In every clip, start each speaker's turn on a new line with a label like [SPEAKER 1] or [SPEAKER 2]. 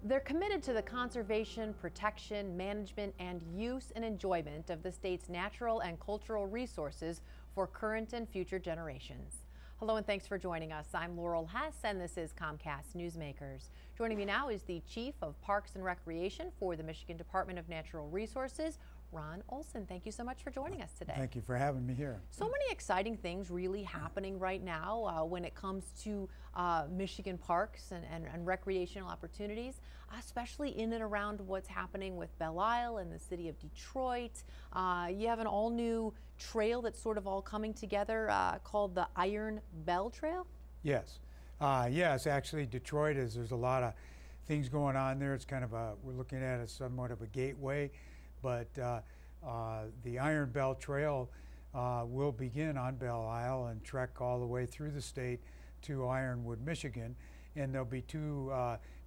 [SPEAKER 1] They're committed to the conservation, protection, management, and use and enjoyment of the state's natural and cultural resources for current and future generations. Hello and thanks for joining us. I'm Laurel Hess and this is Comcast Newsmakers. Joining me now is the Chief of Parks and Recreation for the Michigan Department of Natural Resources, Ron Olson. Thank you so much for joining us today.
[SPEAKER 2] Thank you for having me here.
[SPEAKER 1] So many exciting things really happening right now when it comes to Michigan parks and recreational opportunities, especially in and around what's happening with Belle Isle and the city of Detroit. You have an all-new trail that's sort of all coming together called the Iron Belle Trail?
[SPEAKER 2] Yes. Yes, actually Detroit there's a lot of things going on there. It's kind of we're looking at it somewhat of a gateway. But the Iron Belle Trail will begin on Belle Isle and trek all the way through the state to Ironwood, Michigan. And there'll be two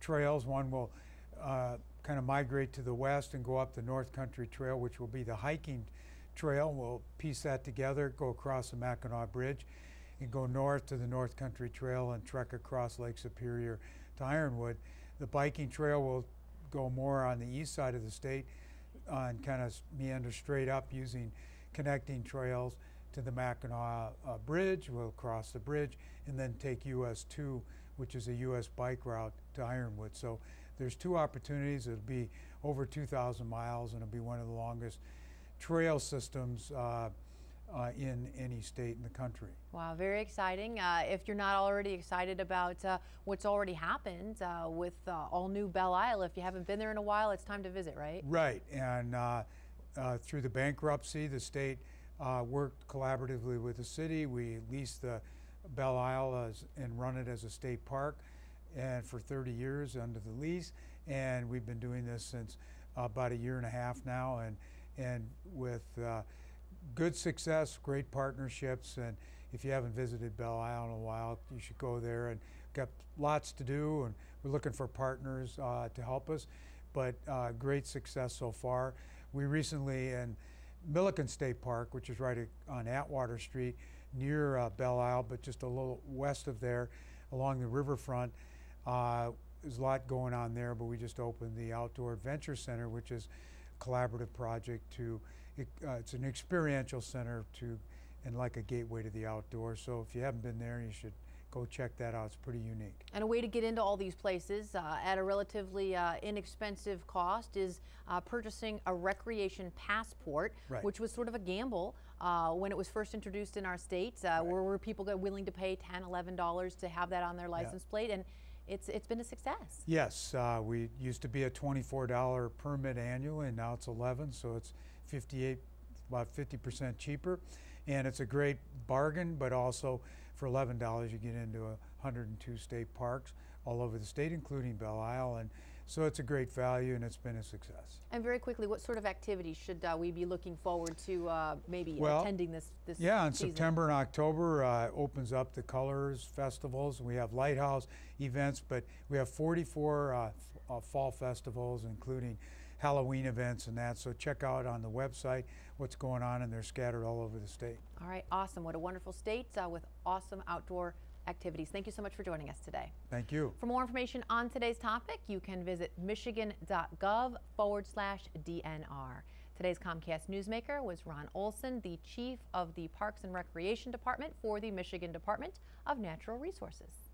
[SPEAKER 2] trails. One will kind of migrate to the west and go up the North Country Trail, which will be the hiking trail. We'll piece that together, go across the Mackinac Bridge, and go north to the North Country Trail and trek across Lake Superior to Ironwood. The biking trail will go more on the east side of the state and kind of meander straight up using connecting trails to the Mackinac Bridge. We'll cross the bridge and then take US 2, which is a US bike route to Ironwood. So there's two opportunities. It'll be over 2,000 miles and it'll be one of the longest trail systems in any state in the country.
[SPEAKER 1] Wow, very exciting. If you're not already excited about what's already happened with all new Belle Isle, if you haven't been there in a while, it's time to visit, right?
[SPEAKER 2] Right, and through the bankruptcy, the state worked collaboratively with the city. We leased the Belle Isle and run it as a state park and for 30 years under the lease, and we've been doing this since about a year and a half now, and with good success, great partnerships, and if you haven't visited Belle Isle in a while, you should go there. And got lots to do, and we're looking for partners to help us, but great success so far. We recently, in Milliken State Park, which is right on Atwater Street near Belle Isle, but just a little west of there along the riverfront, there's a lot going on there, but we just opened the Outdoor Adventure Center, which is collaborative project it's an experiential center and like a gateway to the outdoors. So if you haven't been there, you should go check that out. It's pretty unique.
[SPEAKER 1] And a way to get into all these places at a relatively inexpensive cost is purchasing a recreation passport,
[SPEAKER 2] right,
[SPEAKER 1] which was sort of a gamble when it was first introduced in our state,
[SPEAKER 2] right,
[SPEAKER 1] where people got willing to pay $10, $11 to have that on their license plate, and it's been a success.
[SPEAKER 2] Yes, we used to be a $24 permit annually, and now it's $11, so it's about 50% cheaper, and it's a great bargain. But also for $11 you get into 102 state parks all over the state, including Belle Isle, and so it's a great value and it's been a success.
[SPEAKER 1] And very quickly, what sort of activities should we be looking forward to maybe attending this
[SPEAKER 2] yeah, in
[SPEAKER 1] season?
[SPEAKER 2] September and October opens up the Colors Festivals. We have Lighthouse events, but we have 44 fall festivals, including Halloween events and that. So check out on the website what's going on, and they're scattered all over the state.
[SPEAKER 1] All right, awesome. What a wonderful state with awesome outdoor activities. Thank you so much for joining us today.
[SPEAKER 2] Thank you.
[SPEAKER 1] For more information on today's topic, you can visit michigan.gov/DNR. Today's Comcast Newsmaker was Ron Olson, the Chief of the Parks and Recreation Department for the Michigan Department of Natural Resources.